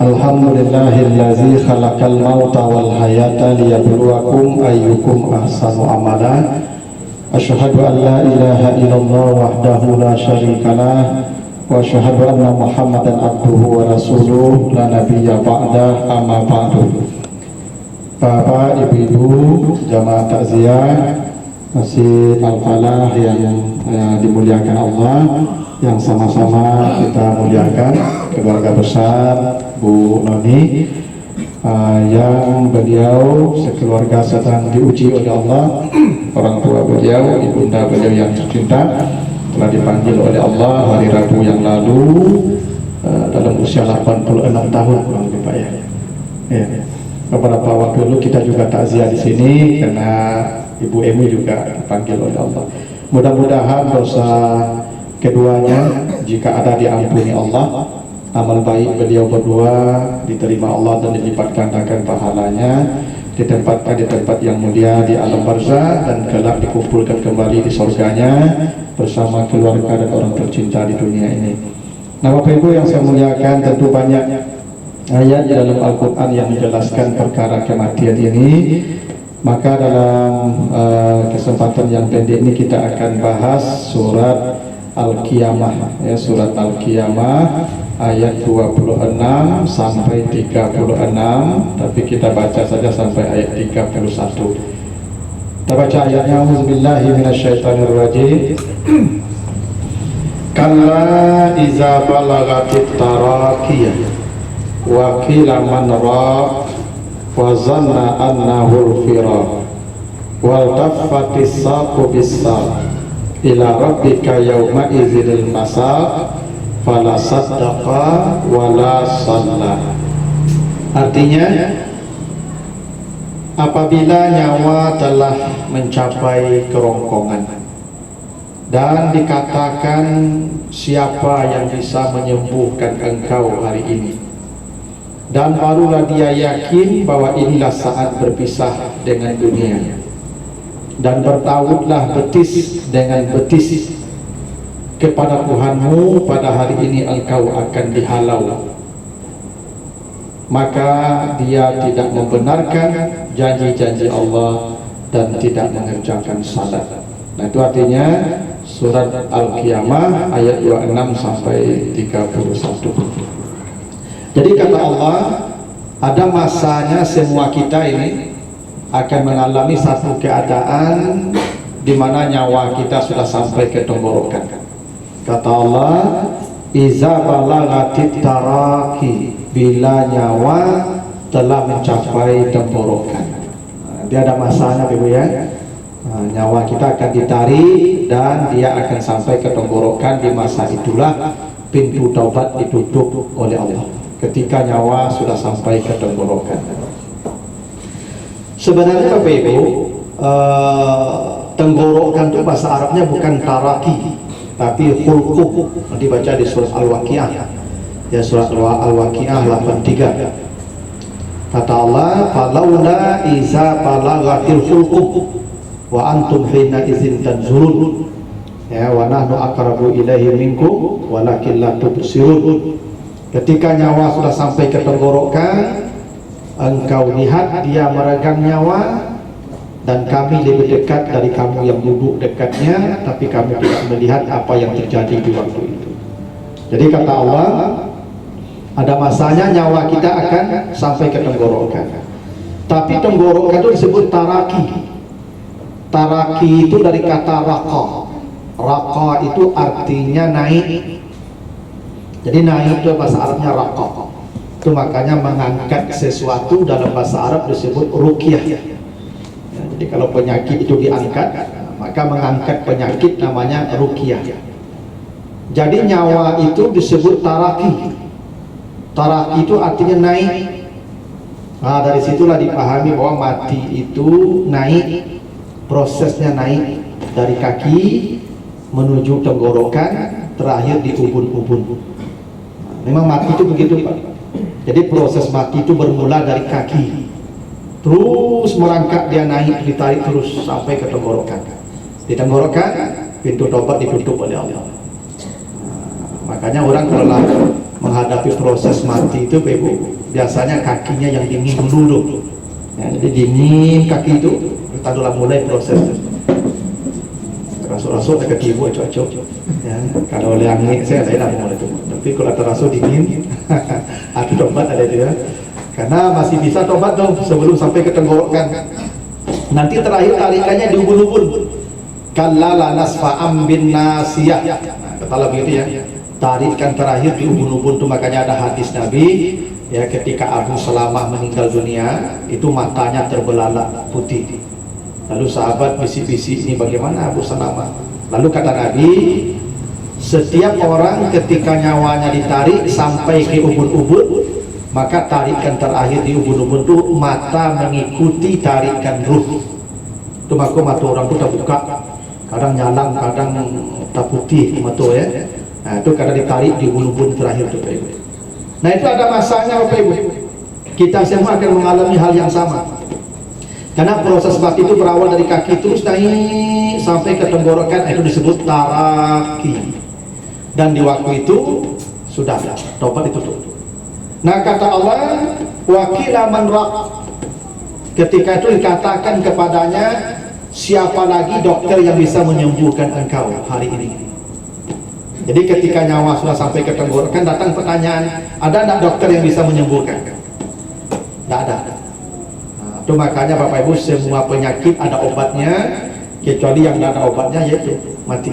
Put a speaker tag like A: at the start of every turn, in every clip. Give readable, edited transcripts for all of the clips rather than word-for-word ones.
A: Alhamdulillahillazi khalaqal mauta wal hayata liyabluwakum ayyukum ahsanu amala. Asyhadu an la ilaha illallah wahdahu la syarikalah wa asyhadu anna Muhammadan abduhu wa rasuluh la nabiyya ba'dah, amma ba'du. Bapak, Ibu-ibu, jamaah takziah Masjid Al-Falah yang dimuliakan Allah, yang sama-sama kita muliakan keluarga besar Bu Noni, yang beliau sekeluarga sedang diuji oleh Allah. Orang tua beliau, ibunda beliau yang tercinta, telah dipanggil oleh Allah hari Rabu yang lalu dalam usia 86 tahun kurang lebih, Pak, ya. Beberapa waktu lalu kita juga takziah di sini karena Ibu Emi juga dipanggil oleh Allah. Mudah-mudahan dosa keduanya jika ada diampuni Allah, amal baik beliau berdua diterima Allah dan dilipat gandakan pahalanya, ditempatkan di tempat yang mulia di alam barzah, dan kelak dikumpulkan kembali di surganya bersama keluarga dan orang tercinta di dunia ini. Nah, Bapak Ibu yang saya muliakan, tentu banyak ayat dalam Al-Quran yang menjelaskan perkara kematian ini. Maka dalam kesempatan yang pendek ini kita akan bahas surat Al-Qiyamah, ya, surat Al-Qiyamah ayat 26 sampai 36, tapi kita baca saja sampai ayat 31. Kita baca ayatnya. Auzubillahi minasyaitonirrajim. Kalla iza balagatit taraqiyah wa qila man raq wa zanna annahu al-firaq wal taffatis saqu bis-saq ila rabbika yawma idzil masaq fala saddaqa wala shalla. Artinya, apabila nyawa telah mencapai kerongkongan dan dikatakan siapa yang bisa menyembuhkan engkau hari ini, dan barulah dia yakin bahwa inilah saat berpisah dengan dunia, dan bertautlah betis dengan betis kepada Tuhanmu, pada hari ini engkau akan dihalau, maka dia tidak membenarkan janji-janji Allah dan tidak mengerjakan salat. Nah, itu artinya surat Al-Qiyamah ayat 26 sampai 31. Jadi kata Allah, ada masanya semua kita ini akan mengalami satu keadaan di mana nyawa kita sudah sampai ke tenggorokan. Kata Allah, iza balagatit taraqi, bila nyawa telah mencapai tenggorokan. Dia ada masanya, Ibu, ya. Nyawa kita akan ditarik dan dia akan sampai ke tenggorokan. Di masa itulah pintu taubat ditutup oleh Allah, ketika nyawa sudah sampai ke tenggorokan. Sebenarnya Bapak Ibu, tenggorokan itu bahasa Arabnya bukan taraki, tapi khulquh. Dibaca di surat Al-Waqiah, ya, surat Al-Waqiah 83. Kata Allah, falaula iza balagatil khulquh wa antum hina izin tanzurun, ya, wa nahnu aqrabu ilaihi minkum walakin la tubsirun. Ketika nyawa sudah sampai ke tenggorokan, engkau lihat dia meregang nyawa, dan kami lebih dekat dari kamu yang duduk dekatnya, tapi kamu tidak melihat apa yang terjadi di waktu itu. Jadi kata Allah, ada masanya nyawa kita akan sampai ke tenggorokan. Tapi tenggorokan itu disebut taraki. Taraki itu dari kata raqa. Raqa itu artinya naik. Jadi naik itu bahasa Arabnya raqa. Itu makanya mengangkat sesuatu dalam bahasa Arab disebut ruqyah. Ya, jadi kalau penyakit itu diangkat, maka mengangkat penyakit namanya ruqyah. Jadi nyawa itu disebut taraki. Taraki itu artinya naik. Nah, dari situlah dipahami bahwa mati itu naik, prosesnya naik dari kaki menuju tenggorokan, terakhir di ubun-ubun. Memang mati itu begitu, Pak. Jadi proses mati itu bermula dari kaki, terus merangkak, dia naik, ditarik terus sampai ke tenggorokan. Di tenggorokan pintu tobat ditutup oleh Allah. Makanya orang kalau menghadapi proses mati itu Pak Ibu, biasanya kakinya yang dingin dulu ya, jadi dingin kaki itu kita dulu mulai proses rasul-rasul dekat ibu cocok ya, kalau oleh angin saya tidak mulai itu, tapi kalau terasa dingin ada tobat ada dia, karena masih bisa tobat dong sebelum sampai ke tenggorokan. Nanti terakhir tarikannya di ubun-ubun, kallala nasfa'am bin nasiyah, nah, kata begitu ya, tarikan terakhir di ubun-ubun itu. Makanya ada hadis Nabi ya, ketika Abu Salamah meninggal dunia itu matanya terbelalak putih. Lalu sahabat bisik-bisik, ini bagaimana Abu Salamah? Lalu kata Nabi, setiap orang ketika nyawanya ditarik sampai ke ubun-ubun, maka tarikan terakhir di ubun-ubun itu mata mengikuti tarikan ruh. Itu maka mata orang itu terbuka, kadang nyalang, kadang tak putih mata ya. Nah itu kadang ditarik di ubun-ubun terakhir itu Pak Ibu. Nah itu ada masanya Bapak Ibu, kita semua akan mengalami hal yang sama. Karena proses mati itu berawal dari kaki terus naik sampai ke tenggorokan, itu disebut taraki. Dan di waktu itu sudah tobat itu tuh. Nah kata Allah, wakila man rak, ketika itu dikatakan kepadanya, siapa lagi dokter yang bisa menyembuhkan engkau hari ini? Jadi ketika nyawa sudah sampai ke tenggorokan, datang pertanyaan, ada tidak dokter yang bisa menyembuhkan? Tidak ada. Nah, itu makanya Bapak Ibu, semua penyakit ada obatnya, kecuali yang tidak ada obatnya yaitu mati.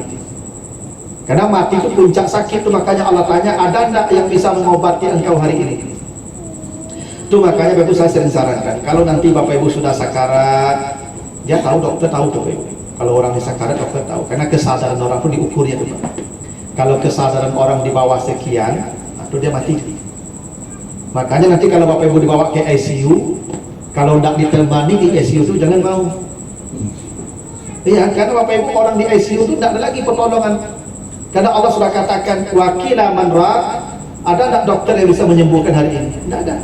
A: Karena mati itu puncak sakit, itu makanya Allah tanya, ada tidak yang bisa mengobati engkau hari ini? Itu makanya Bapak Ibu saya sering sarankan, kalau nanti Bapak Ibu sudah sakarat, dia tahu, dokter tahu tuh Bapak Ibu. Kalau orang di sakarat dokter tahu, karena kesadaran orang pun diukurnya tuh Pak. Kalau kesadaran orang di bawah sekian, itu dia mati. Makanya nanti kalau Bapak Ibu dibawa ke ICU, kalau tidak ditemani di ICU itu jangan mau. Iya, karena Bapak Ibu orang di ICU itu tidak ada lagi pertolongan. Karena Allah sudah katakan, wakila man rak, ada tidak dokter yang bisa menyembuhkan hari ini? Tidak ada.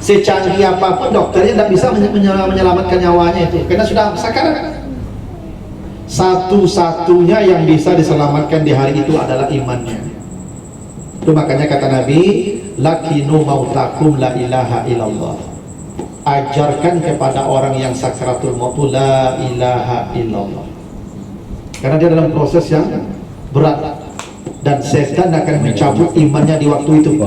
A: Secanggih apapun dokternya tidak bisa menyelamatkan nyawanya itu, karena sudah sakarat. Satu-satunya yang bisa diselamatkan di hari itu adalah imannya. Itu makanya kata Nabi, lakinu mautakum la ilaha illallah. Ajarkan kepada orang yang sakaratul maut la ilaha illallah. Karena dia dalam proses yang berat, dan setan akan mencabut imannya di waktu itu.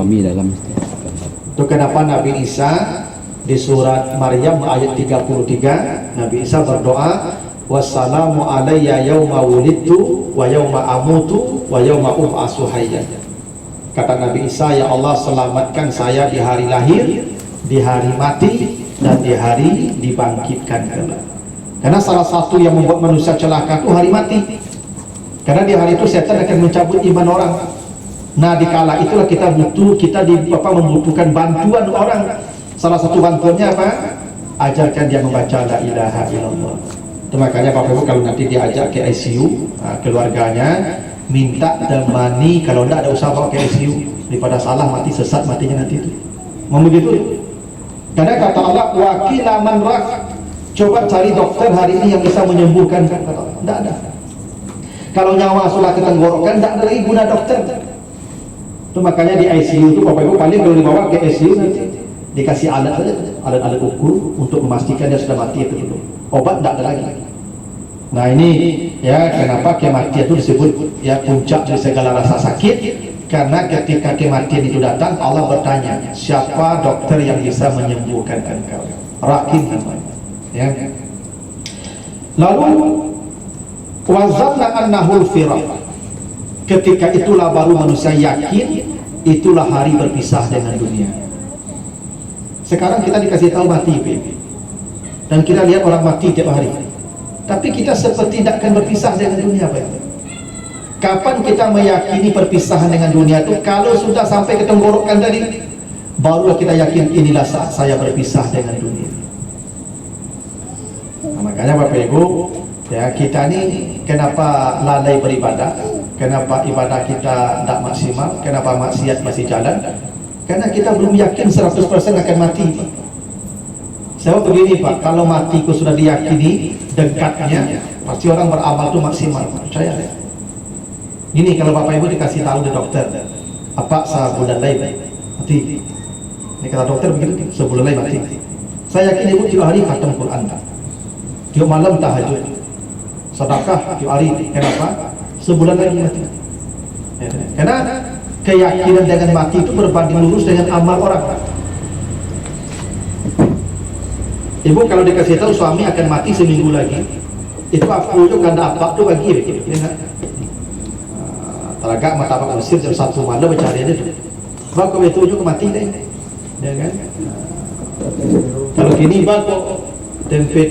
A: Itu kenapa Nabi Isa di surat Maryam ayat 33, Nabi Isa berdoa, wassalamu alayya yawma wulidtu wa yawma amutu wa yawma ub'atsu hayyan. Kata Nabi Isa, ya Allah selamatkan saya di hari lahir, di hari mati, dan di hari dibangkitkan kelak. Karena salah satu yang membuat manusia celaka itu hari mati. Karena di hari itu setan akan mencabut iman orang. Nah di kala itulah kita membutuhkan bantuan orang. Salah satu bantuannya apa? Ajarkan dia membaca la ilaha illallah. Itu makanya Bapak Ibu kalau nanti diajak ke ICU, keluarganya minta temani, kalau tidak ada usaha bawa ke ICU, daripada salah mati sesat matinya nanti itu. Mau begitu? Karena kata Allah, wakila man rak, coba cari dokter hari ini yang bisa menyembuhkan. Tidak ada. Kalau nyawa sudah ketenggorokan, tidak ada lagi guna dokter. Itu makanya di ICU itu Bapak Ibu paling kalau dibawa ke ICU nanti dikasih alat saja, alat-alat ukur untuk memastikan dia sudah mati itu dulu. Obat tidak ada lagi. Nah ini ya kenapa kematian itu disebut ya puncak dari segala rasa sakit, karena ketika kematian itu datang Allah bertanya, siapa dokter yang bisa menyembuhkan engkau? Rakin namanya ya. Lalu wazanna annahul firaq, ketika itulah baru manusia yakin itulah hari berpisah dengan dunia. Sekarang kita dikasih tahu mati dan kita lihat orang mati tiap hari, tapi kita seperti tidak akan berpisah dengan dunia Pak. Kapan kita meyakini perpisahan dengan dunia itu? Kalau sudah sampai ke tenggorokan tadi, barulah kita yakin inilah saat saya berpisah dengan dunia. Nah, makanya Bapak Ibu ya, kita ini kenapa lalai beribadah, kenapa ibadah kita tidak maksimal, kenapa maksiat masih jalan? Karena kita belum yakin 100% akan mati. Saya begini Pak, kalau matiku sudah diyakini dekatnya, pasti orang beramal itu maksimal, percaya ya. Ini kalau Bapak Ibu dikasih tahu di dokter, Apa sebulan lagi mati? Ini kata dokter begitu, sebulan lagi mati. Saya yakin ibu tiap hari khatam Quran, tiap malam tahajud, sedekah tiap hari. Kenapa? Sebulan lagi mati. Karena keyakinan dengan mati itu berbanding lurus dengan amal orang. Ibu kalau dikasih tahu suami akan mati seminggu lagi, itu aku itu ganda apa tuh bagi begitu, ya kan? Teragak mata Pak Mesir jam 1 malam bercari dia tuh. Bang kau itu juga mati deh, ya kan? Kalau gini bang kok tempe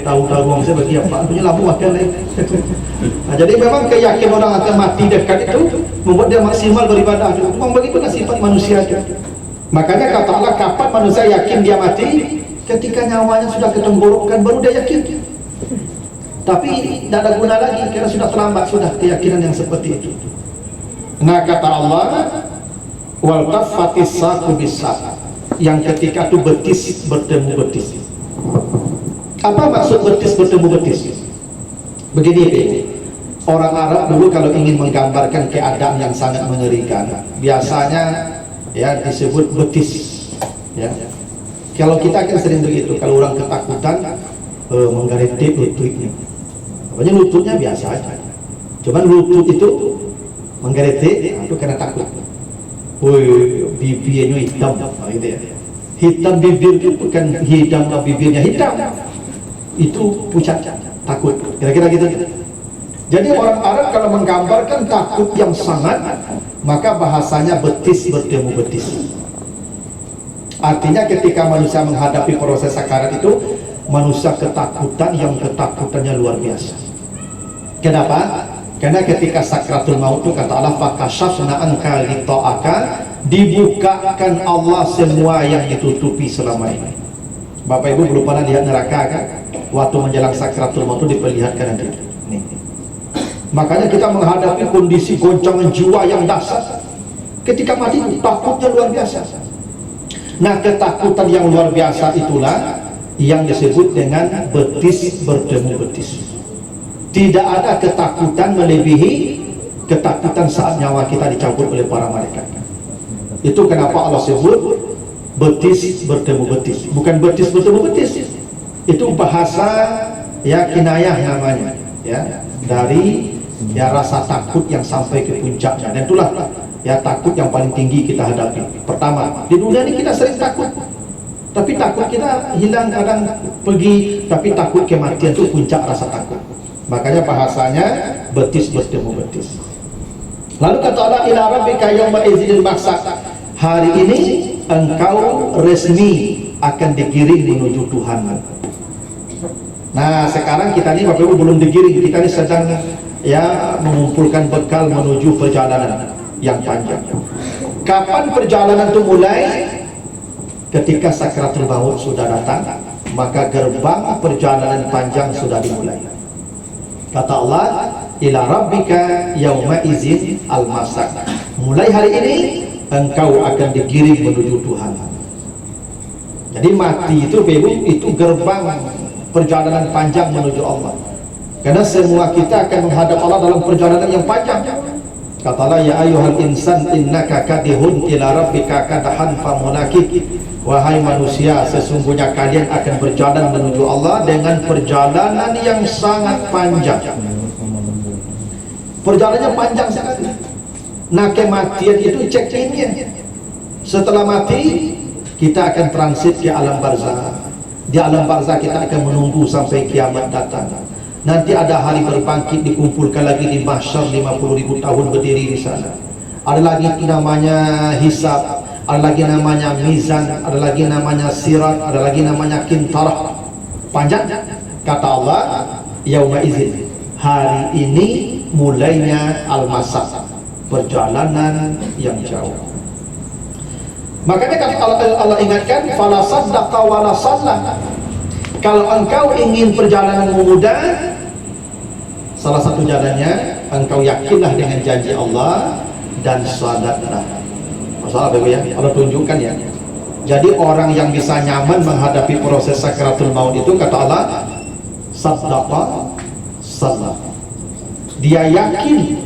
A: tahu taruang saya bagi apa? Punya lampu makan deh. Nah, jadi memang keyakinan orang akan mati dekat itu membuat dia maksimal beribadah. Memang begitu sifat manusia itu. Makanya kata Allah, kapan manusia yakin dia mati? Ketika nyawanya sudah ketenggorokan baru dia yakin. Tapi tidak ada guna lagi karena sudah terlambat sudah keyakinan yang seperti itu. Nah kata Allah, wal taffatis saqu bis-saq, yang ketika itu betis bertemu betis. Apa maksud betis bertemu betis? Begini, orang Arab dulu kalau ingin menggambarkan keadaan yang sangat mengerikan, biasanya ya disebut betis. Ya. Kalau kita kan sering begitu, kalau orang ketakutan menggeletik lututnya. Pokoknya lututnya biasa aja. Cuman lutut itu menggeletik, itu karena takut. Woi, bibirnya hitam, gitu ya. Hitam bibir itu bukan hitam bibirnya hitam. Itu pucat, takut. Kira-kira gitu. Jadi orang Arab kalau menggambarkan takut yang sangat, maka bahasanya betis bertemu betis. Artinya ketika manusia menghadapi proses sakarat itu, manusia ketakutan yang ketakutannya luar biasa. Kenapa? Karena ketika sakratul maut itu kata Allah, fakashafna anka ghita'aka, dibukakan Allah semua yang ditutupi selama ini. Bapak Ibu belum pernah lihat neraka kan? Waktu menjelang sakratul maut itu diperlihatkan nanti. Nih. Makanya kita menghadapi kondisi goncangan jiwa yang dahsyat. Ketika mati takutnya luar biasa. Nah, ketakutan yang luar biasa itulah yang disebut dengan betis bertemu betis. Tidak ada ketakutan melebihi ketakutan saat nyawa kita dicabut oleh para malaikat. Itu kenapa Allah sebut betis bertemu betis, bukan betis bertemu betis. Itu bahasa ya kinayah namanya, ya, dari ya rasa takut yang sampai ke puncaknya. Dan itulah ya takut yang paling tinggi kita hadapi. Pertama, di dunia ini kita sering takut, tapi takut kita hilang kadang pergi, tapi takut kematian itu puncak rasa takut. Makanya bahasanya betis bertemu betis. Lalu kata Allah, ila rabbika yauma idzil mahsyar, hari ini engkau resmi akan digiring menuju Tuhan. Nah sekarang kita ini Bapak Ibu belum digiring, kita ini sedang ya mengumpulkan bekal menuju perjalanan yang panjang. Kapan perjalanan itu mulai? Ketika sakratul maut sudah datang, maka gerbang perjalanan panjang sudah dimulai. Kata Allah, ila rabbika yauma idzin al-masar, mulai hari ini engkau akan digiring menuju Tuhan. Jadi mati itu itu gerbang perjalanan panjang menuju Allah. Karena semua kita akan menghadap Allah dalam perjalanan yang panjang. Kata Allah, ya ayyuhal insan innaka kadihun ila rabbika kadahan famulakik. Wahai manusia, sesungguhnya kalian akan berjalan menuju Allah dengan perjalanan yang sangat panjang. Perjalanannya panjang sekali. Nah kematian itu check-innya. Setelah mati kita akan transit ke alam barzah. Di alam barzah kita akan menunggu sampai kiamat datang. Nanti ada hari berbangkit, dikumpulkan lagi di mahsyar 50.000 tahun berdiri di sana. Ada lagi namanya hisab, ada lagi namanya mizan, ada lagi namanya sirat, ada lagi namanya kintarah. Panjang. Kata Allah, yauma idzin, hari ini mulainya al-masar, perjalanan yang jauh. Makanya kalau Allah ingatkan, fala saddaqa wala shalla, kalau engkau ingin perjalanan mudah, salah satu jalannya engkau yakinlah dengan janji Allah dan salatlah. Masalah ya, Allah tunjukkan ya. Jadi orang yang bisa nyaman menghadapi proses sakratul maut itu kata Allah, saddaqa salat. Dia yakin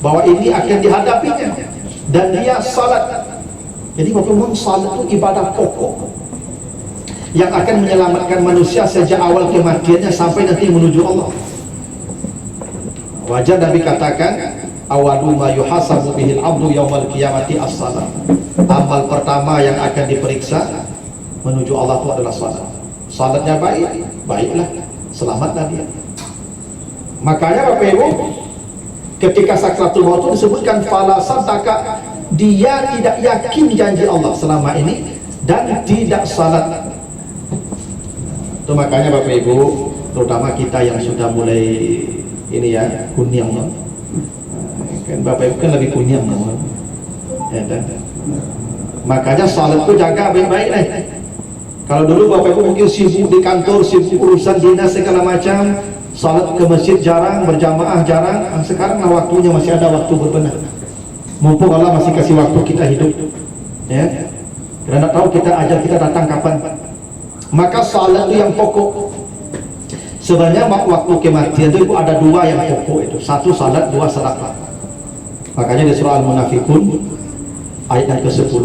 A: bahwa ini akan dihadapinya. dan dia salat. Jadi Bapak salat itu ibadah pokok yang akan menyelamatkan manusia sejak awal kematiannya sampai nanti menuju Allah. Wajar Nabi katakan, awalu ma yuhasabu bihil abdu yaumal qiyamati as-salat. Amal pertama yang akan diperiksa menuju Allah itu adalah salat. Salatnya baik, baiklah, selamatlah dia. Makanya Bapak Ibu, ketika sakratul maut itu disebutkan fala sadaka, dia tidak yakin janji Allah selama ini dan tidak salat. Itu makanya Bapak Ibu, terutama kita yang sudah mulai ini ya, kunyang kan, Bapak Ibu kan lebih kunyang ya, dan makanya salat itu jaga baik-baik nih. Kalau dulu Bapak Ibu mungkin sibuk di kantor, sibuk urusan dinas segala macam, salat ke masjid jarang, berjamaah jarang. Sekarang lah waktunya, masih ada waktu berbenah. Mumpung Allah masih kasih waktu kita hidup, ya. Karena tak tahu kita ajal kita datang kapan. Maka salat itu yang pokok. Sebenarnya waktu kematian itu ada dua yang pokok itu. Satu salat, dua sedekah. Makanya di surah Al-Munafikun ayat yang ke-10,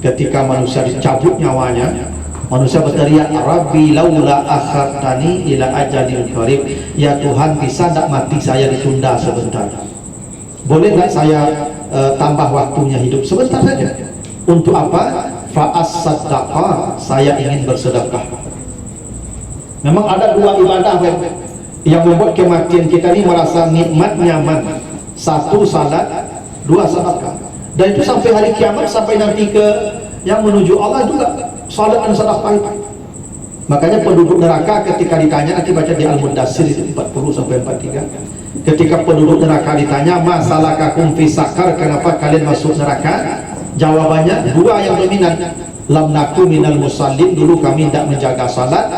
A: ketika manusia dicabut nyawanya, manusia berteriak, Rabbi laula akhartani ila ajalin qarib. Ya Tuhan, bisa tak mati saya ditunda sebentar? Boleh nggak saya tambah waktunya hidup sebentar saja? Untuk apa? Fa'as-sadaqah, saya ingin bersedekah. Memang ada dua ibadah yang membuat kematian kita ini merasa nikmat, nyaman. Satu salat, dua sedekah. Dan itu sampai hari kiamat, sampai nanti ke yang menuju Allah juga salat dan sedekah itu. Makanya penduduk neraka ketika ditanya, nanti baca di Al-Mudassir itu 40 sampai 43. Ketika penduduk neraka ditanya, masalakakum fi sakar, kenapa kalian masuk neraka? Jawabannya dua yang dominan. Lam naku minal musallin, dulu kami tidak menjaga salat.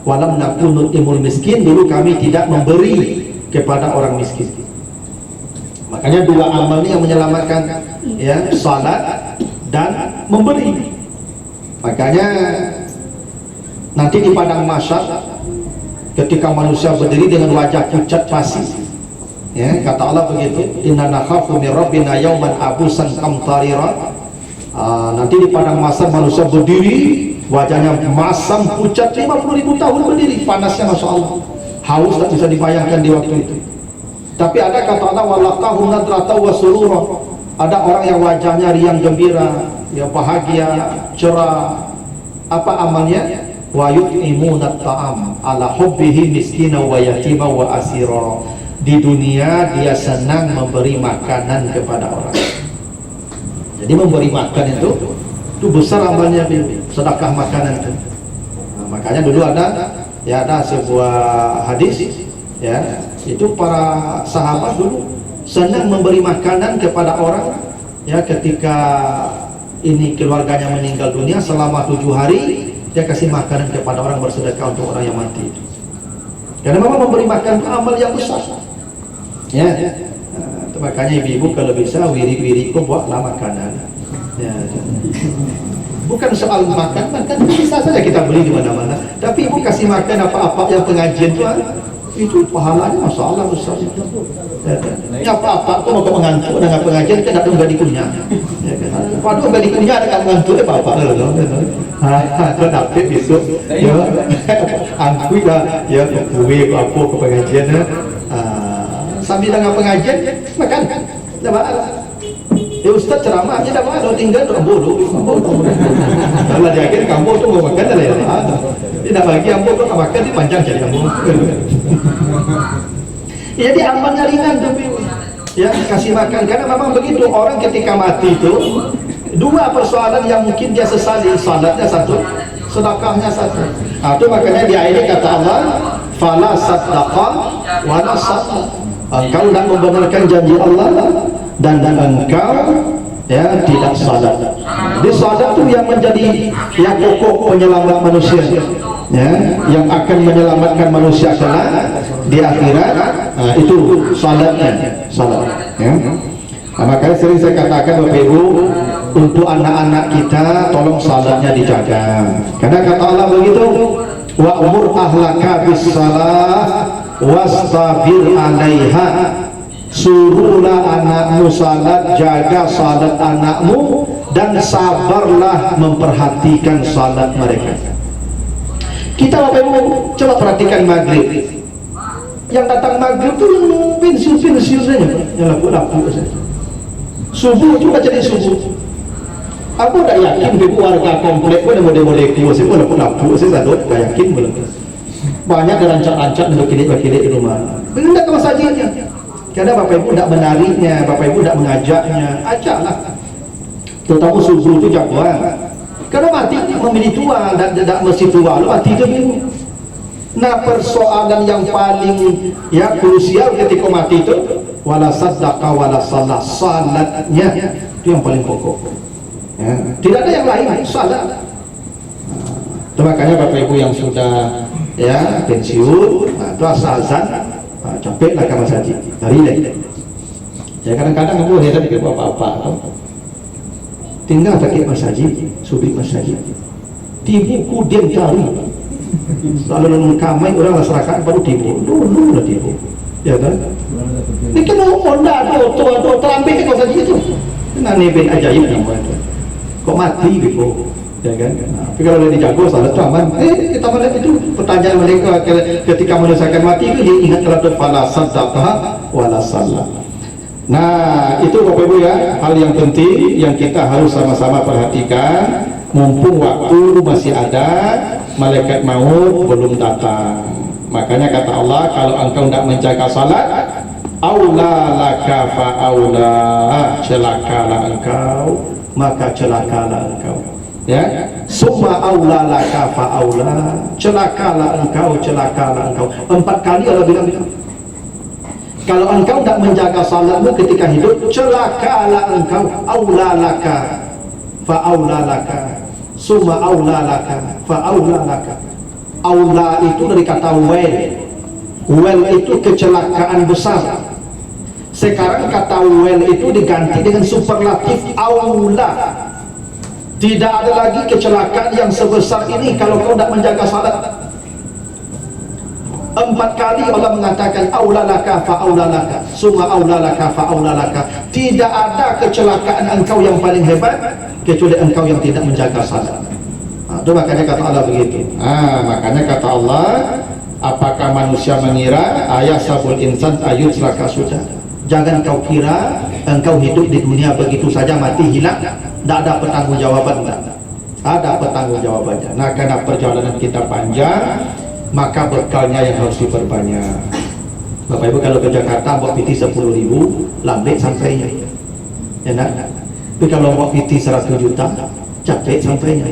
A: Walam naku nutimul miskin, dulu kami tidak memberi kepada orang miskin. Makanya dua amal ini yang menyelamatkan, ya, salat dan memberi. Makanya nanti di padang mahsyar, ketika manusia berdiri dengan wajah pucat pasi, ya, kata Allah begitu, inna nakhafu min rabbina yauman abusan kamtarira. Nanti di padang mahsyar manusia berdiri, wajahnya masam pucat, 50.000 tahun berdiri, panasnya Masya Allah, haus tak bisa dibayangkan di waktu itu. Tapi ada kata Allah, walaqahum nadrata wa surura, ada orang yang wajahnya riang gembira, ya, bahagia, cerah. Apa amalnya? Wa yut'imuna ta'am ala hubbihi miskina wa yatima wa asira. Di dunia dia senang memberi makanan kepada orang. Jadi memberi makan itu besar amalnya, sedekah makanan itu. Nah, makanya dulu ada sebuah hadis, ya, itu para sahabat dulu senang memberi makanan kepada orang, ya, ketika ini keluarganya meninggal dunia selama 7 hari dia kasih makanan kepada orang, bersedekah untuk orang yang mati. Karena memang memberi makan itu amal yang besar, ya. Makanya ibu-ibu kalau bisa wirid-wiridku buatlah makanan, ya. Bukan soal makan bisa saja kita beli di mana-mana, tapi ibu kasih makan apa-apa yang pengajian itu pahalanya Masya Allah besar. Ya, apa-apa tuh mau ke mengantuk dengan pengajian kan datang gak dikunyah, ya kan? Waduh gak dikunyah dengan mengantuk apa-apa itu dapet besok, ya, angkui lah, ya, kue apa ke pengajian, sambil dengan pengajian makan, dah malah. Ya Ustaz ceramahnya dah malah, tinggal tu ambo. Kalau dia akhir kamu tu mau makan dah ya. Tidak bagi ambo tu makan di panjang jadi ambo. Jadi amalnya ringan tu, ya, kasih makan. Karena memang begitu, orang ketika mati itu dua persoalan yang mungkin dia sesali, salatnya satu, sedekahnya satu. Itu makanya di ayat ini kata Allah, fala saddaqa wa la saddaqa. Engkau tidak membenarkan janji Allah dan engkau, ya, tidak salat. Jadi salat itu yang menjadi yang pokok penyelamat manusia, ya, yang akan menyelamatkan manusia kelak di akhirat. Itu salatnya, salat, ya. Nah, makanya sering saya katakan Bapak Ibu, untuk anak-anak kita tolong salatnya dijaga. Karena kata Allah begitu, wa'mur ahlaka bis salah wastabir 'alaiha. Suruhlah anakmu salat, jaga salat anakmu, dan sabarlah memperhatikan salat mereka. Kita Bapak Ibu coba perhatikan maghrib. Yang datang maghrib itu yang pensiun saja, yang laku-laku saja. Subuh juga jadi subuh. Aku tak yakin di warga komplek pun model-model tua sih, laku-laku saya sadot, tak yakin belum. Banyak rancak-rancak untuk kilik-kilik di rumah. Benda ke masjidnya. Karena Bapak Ibu tidak menariknya, Bapak Ibu tidak mengajaknya, ajaklah. Terutama subuh itu jagoan. Karena mati memilih tua dan tidak mesti tua, mati itu bingung. Nah, persoalan yang paling krusial ketika mati itu wala saddaqa wala salat, salatnya itu yang paling pokok. Ya, tidak ada yang lain, salat. Itu makanya Bapak Ibu yang sudah pensiun, itu asal azan. Capek lah kamar saji hari ini. Ya kadang-kadang aku heran ke apa-apa. Tinggal pakai masaji, subik masaji. Tibu dia cari. Lalu kamai orang masyarakat baru tibu. Dulu lah tibu. Ya kan? Ini kena onda do terambil ke masaji itu. Nah nebeng ajaib namanya itu. Kok mati gitu. Ya kan? Nah, tapi kalau dia dijago salat itu aman. Kita melihat itu pertanyaan mereka ketika menyelesaikan mati itu dia ingat kalau fala saddaqa wala salat. Nah, itu Bapak Ibu ya, hal yang penting yang kita harus sama-sama perhatikan mumpung waktu masih ada, malaikat maut belum datang. Makanya kata Allah, kalau engkau tidak menjaga salat, aula laka fa aula, celakalah engkau, maka celakalah engkau. Ya, summa aula laka fa aula, celakalah engkau, celakalah engkau. 4 kali Allah bilang begitu. Kalau engkau tak menjaga salatmu ketika hidup, celakalah engkau, aula laka fa aula laka, summa aula laka fa aula laka. Aula itu dari kata wel itu kecelakaan besar. Sekarang kata wel itu diganti dengan superlatif aula. Tidak ada lagi kecelakaan yang sebesar ini kalau kau tidak menjaga salat. 4 kali Allah mengatakan aulalaka fa aulalaka, summa aulalaka fa aulalaka. Tidak ada kecelakaan engkau yang paling hebat kecuali engkau yang tidak menjaga salat. Itu makanya kata Allah begitu. Makanya kata Allah, apakah manusia mengira ayasabul insan ayutsraka sudah. Jangan kau kira engkau hidup di dunia begitu saja mati hilang. Tidak ada pertanggungjawaban, ada pertanggungjawabannya. Nah, karena perjalanan kita panjang, maka bekalnya yang harus diperbanyak. Bapak Ibu kalau ke Jakarta bawa piti 10.000, lambat sampainya. Enak. Tapi kalau bawa piti 100 juta, capek sampainya.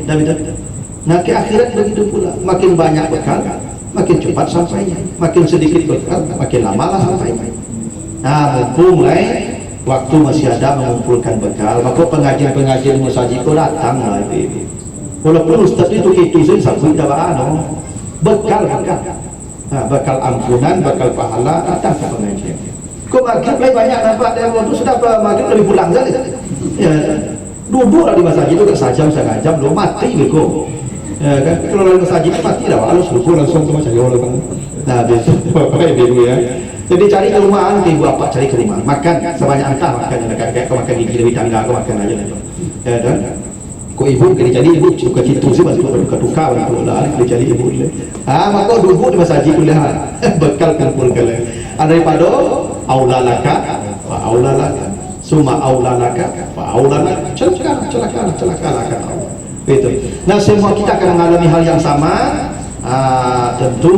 A: Nah, ke akhirat begitu pula. Makin banyak bekal, makin cepat sampainya. Makin sedikit bekal, makin lama lah sampainya. Nah, mumpung waktu masih ada mengumpulkan bekal, maka pengajian-pengajian musajiko datang lah itu. Walaupun ustaz itu saja sabut dawaan, bekal. Nah, bekal ampunan, bekal pahala datang ke pengajian. Kok maghrib banyak nampak dia waktu sudah maghrib lebih pulang saja. Ya, duduk di masjid itu sejam setengah jam lo mati beko. Ya kan, kalau dalam masjid mati dah, harus duduk langsung ke masjid orang. Nah, besok Bapak Ibu ya. Jadi cari ke rumah, ibu apa cari ke rumah, makan sebanyak entah makan kayak kau makan gigi lebih tangga, kau makan aja lah. Ya dan, kau ibu kena jadi ibu suka citu sih masih berduka lah, kena jadi ibu le. Maka duduk di masjid kuliah, bekal kumpul kalian. Daripada aulalaka, aulalaka, summa aulalaka, aulalaka, celaka kata Allah. Itu. Nah semua kita akan mengalami hal yang sama. Tentu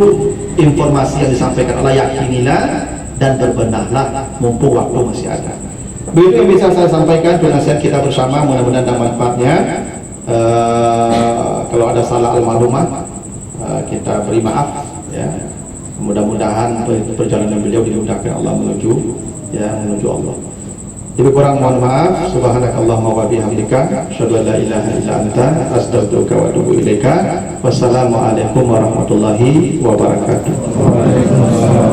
A: informasi yang disampaikan Allah yakinilah dan berbenahlah mumpung waktu masih ada. Begitu yang bisa saya sampaikan nasihat kita bersama, mudah-mudahan ada manfaatnya. Kalau ada salah al-malumah kita beri maaf ya. Mudah-mudahan perjalanan beliau dimudahkan Allah menuju Allah. Lebih kurang mohon maaf. Subhanakallahumma wa bihamdika asyhadu an la ilaha illa anta astaghfiruka wa atubu ilaika. Wassalamualaikum warahmatullahi wabarakatuh. Waalaikumsalam.